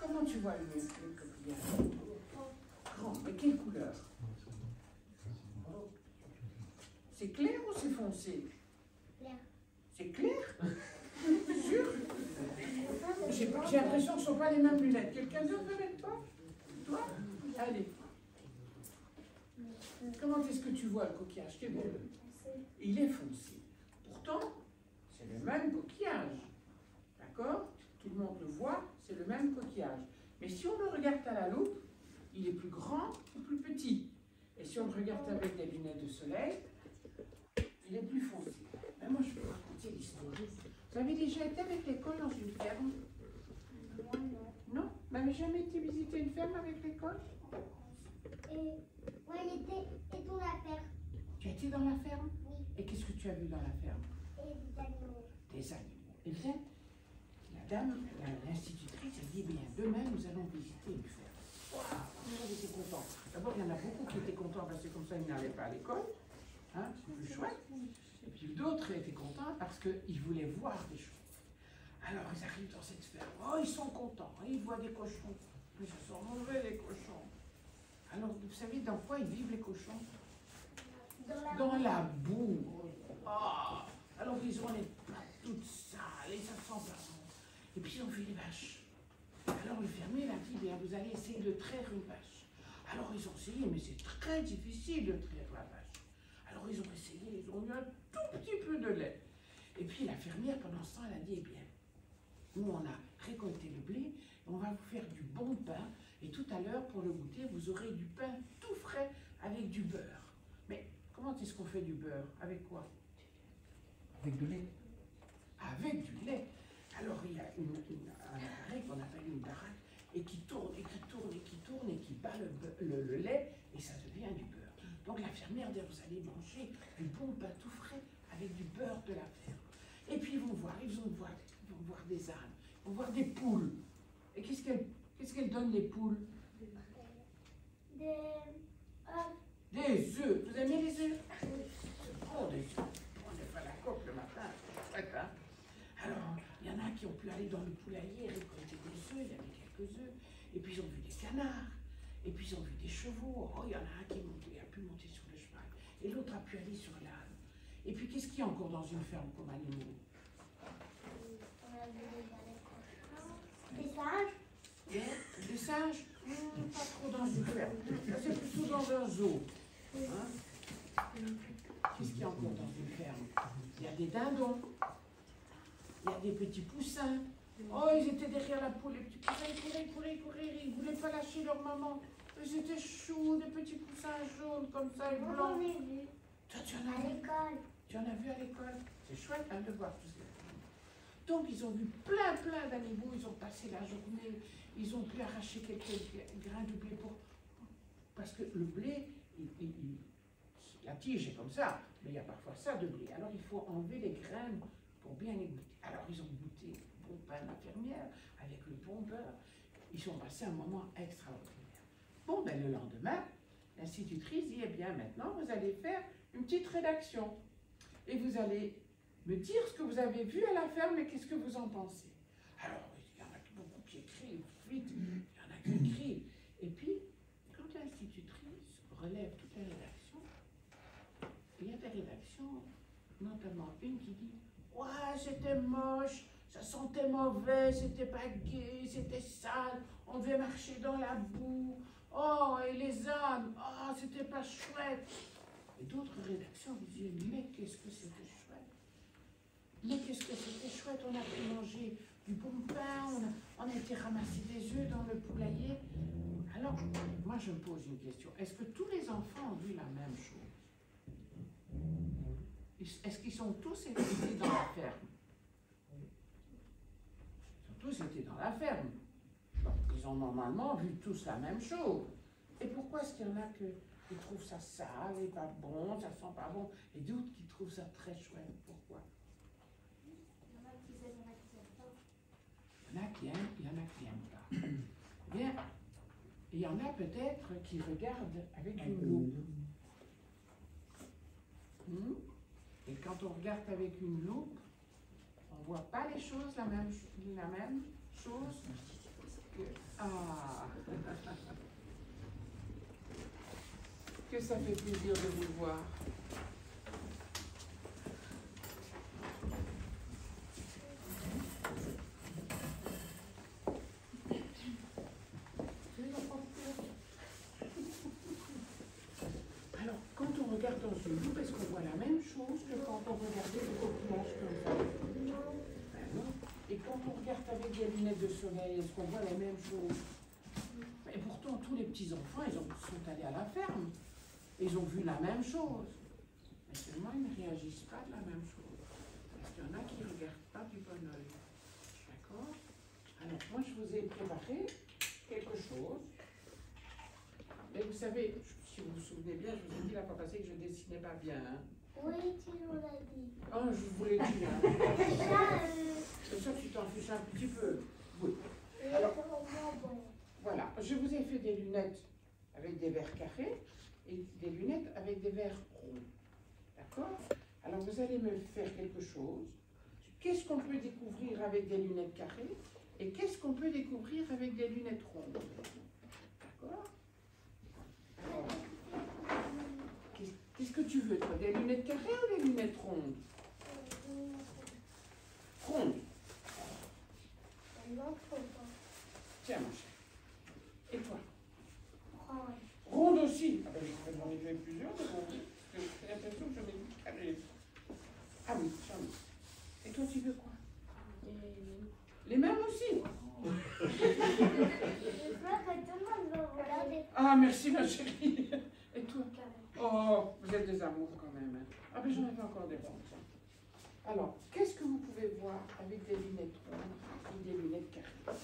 Comment tu vois le coquillage? Grand. Mais quelle couleur? C'est clair ou c'est foncé? Clair. C'est clair? Sûr? J'ai l'impression que ce ne sont pas les mêmes lunettes. Quelqu'un d'autre peut mettre toi? Toi? Allez. Comment est-ce que tu vois le coquillage? Il est foncé. Pourtant, c'est le même coquillage. D'accord? Tout le monde le voit, c'est le même coquillage. Mais si on le regarde à la loupe, il est plus grand ou plus petit. Et si on le regarde avec des lunettes de soleil, il est plus foncé. Mais moi, je vais vous raconter l'histoire. Vous avez déjà été avec l'école dans une ferme? Non? Vous n'avez jamais été visiter une ferme avec l'école? Moi, j'étais dans la ferme. Tu as été dans la ferme? Oui. Et qu'est-ce que tu as vu dans la ferme? Et des animaux. Des animaux. Eh bien, la dame, l'institutrice, elle dit, bien, demain, nous allons visiter une ferme. Waouh, on était contents. D'abord, il y en a beaucoup qui étaient contents parce que comme ça, ils n'allaient pas à l'école. Hein, c'est plus chouette. Et puis d'autres étaient contents parce qu'ils voulaient voir des choses. Alors, ils arrivent dans cette ferme. Oh, ils sont contents. Ils voient des cochons. Mais ça sent mauvais, les cochons. Alors, vous savez dans quoi ils vivent, les cochons? Dans la boue. Oh. Alors, ils ont les pattes toutes sales et ça sent pas bon. Et puis, ils ont vu les vaches. Alors, le fermier l'a dit, bien, vous allez essayer de traire une vache. Alors, ils ont essayé, mais c'est très difficile de traire la vache. Alors, ils ont essayé, ils ont eu un tout petit peu de lait. Et puis, la fermière, pendant ce temps, elle a dit, eh bien, nous, on a récolté le blé, on va vous faire du bon pain. Et tout à l'heure, pour le goûter, vous aurez du pain tout frais avec du beurre. Mais comment est-ce qu'on fait du beurre? Avec quoi? Avec du lait. Avec du lait. Alors, il y a un appareil qu'on appelle une baraque et qui tourne, et qui tourne, et qui tourne, et qui bat le lait, et ça devient du beurre. Donc, la fermière dit, vous allez manger du bon pain tout frais avec du beurre de la ferme. Et puis, ils vont voir des ânes, ils vont voir des poules. Et qu'est-ce qu'elles donnent, les poules? Des Des œufs. Vous aimez les œufs? Oh, des œufs. On n'est pas la coque le matin. Hein? Alors, il y en a qui ont pu aller dans le poulailler et récolter des œufs. Il y avait quelques œufs. Et puis, ils ont vu des canards. Et puis, ils ont vu des chevaux. Oh, il y en a un qui a pu monter sur le cheval. Et l'autre a pu aller sur l'âne. Et puis, qu'est-ce qu'il y a encore dans une ferme comme animaux? Des singes. Des singes? Pas trop dans une ferme. C'est plutôt dans un zoo. Hein? Qu'est-ce qu'il y a encore dans une ferme? Il y a des dindons. Il y a des petits poussins. Oh, ils étaient derrière la poule. Les petits poussins, ils couraient. Ils ne voulaient pas lâcher leur maman. Ils étaient choux, des petits poussins jaunes comme ça et Moi, blancs. j'en ai vu. Toi, tu en as À vu? l'école. Tu en as vu à l'école? C'est chouette hein, de voir tout ça. Donc, ils ont vu plein d'animaux. Ils ont passé la journée. Ils ont pu arracher quelques grains de blé parce que le blé, la tige est comme ça, mais il y a parfois ça de blé. Alors, il faut enlever les graines pour bien les goûter. Alors, ils ont goûté le bon pain de la fermière avec le bon beurre. Ils ont passé un moment extraordinaire. Bon, ben, le lendemain, l'institutrice dit, eh bien, maintenant, vous allez faire une petite rédaction. Et vous allez me dire ce que vous avez vu à la ferme et qu'est-ce que vous en pensez. Alors, il y en a beaucoup qui écrivent vite, il y en a qui écrivent. Et puis, quand l'institutrice relève toutes les rédactions, il y a des rédactions, notamment une qui dit « Ouais, c'était moche, ça sentait mauvais, c'était pas gai, c'était sale, on devait marcher dans la boue, oh, et les ânes, oh, c'était pas chouette !» Et d'autres rédactions vous disent « Mais qu'est-ce que c'était chouette! Mais qu'est-ce que c'était chouette, on a pu manger du bon pain, on a été ramasser des œufs dans le poulailler. » Alors, moi je me pose une question. Est-ce que tous les enfants ont vu la même chose? Est-ce qu'ils sont tous été dans la ferme? Ils ont tous été dans la ferme. Bon, ils ont normalement vu tous la même chose. Et pourquoi est-ce qu'il y en a qui trouvent ça sale et pas bon, ça sent pas bon, et d'autres qui trouvent ça très chouette? Pourquoi? Il y en a qui aiment, il y en a qui n'aiment pas. Il y en a qui aiment, il y en a qui n'aiment pas. Bien, il y en a peut-être qui regardent avec une loupe. Et quand on regarde avec une loupe, on ne voit pas les choses la même chose que... Ah, Ah. Que ça fait plaisir de vous voir. Alors, quand on regarde dans une loupe, est-ce qu'on voit la même chose que quand on regardait le coquillage comme ça? Ben non. Et quand on regarde avec des lunettes de soleil, est-ce qu'on voit la même chose? Et pourtant, tous les petits-enfants, sont allés à la ferme. Ils ont vu la même chose. Mais seulement, ils ne réagissent pas de la même chose. Parce qu'il y en a qui ne regardent pas du bon oeil. D'accord? Alors, moi, je vous ai préparé quelque chose. Mais vous savez, si vous vous souvenez bien, je vous ai dit la fois passée que je ne dessinais pas bien. Hein? Oui, tu nous l'as dit. Oh, je vous l'ai dit. Hein. Ça, Ça, tu t'en fiches un petit peu. Oui. alors, Voilà, je vous ai fait des lunettes avec des verres carrés et des lunettes avec des verres ronds. D'accord? Alors vous allez me faire quelque chose. Qu'est-ce qu'on peut découvrir avec des lunettes carrées et qu'est-ce qu'on peut découvrir avec des lunettes rondes? D'accord? Alors, qu'est-ce que tu veux, toi? Des lunettes carrées ou des lunettes rondes? Rondes. Tiens, mon cher. Et toi? Ronde aussi. Ah ben, j'en ai fait plusieurs de rondes. Parce que j'ai l'impression que j'en ai vu carré. Ah oui, j'en ai. Et toi, tu veux quoi? Les mêmes aussi. Ah, merci ma chérie. Et toi? Oh, vous êtes des amours quand même. Hein. Ah ben, j'en avais encore des bons. Alors, qu'est-ce que vous pouvez voir avec des lunettes rondes et des lunettes carrées?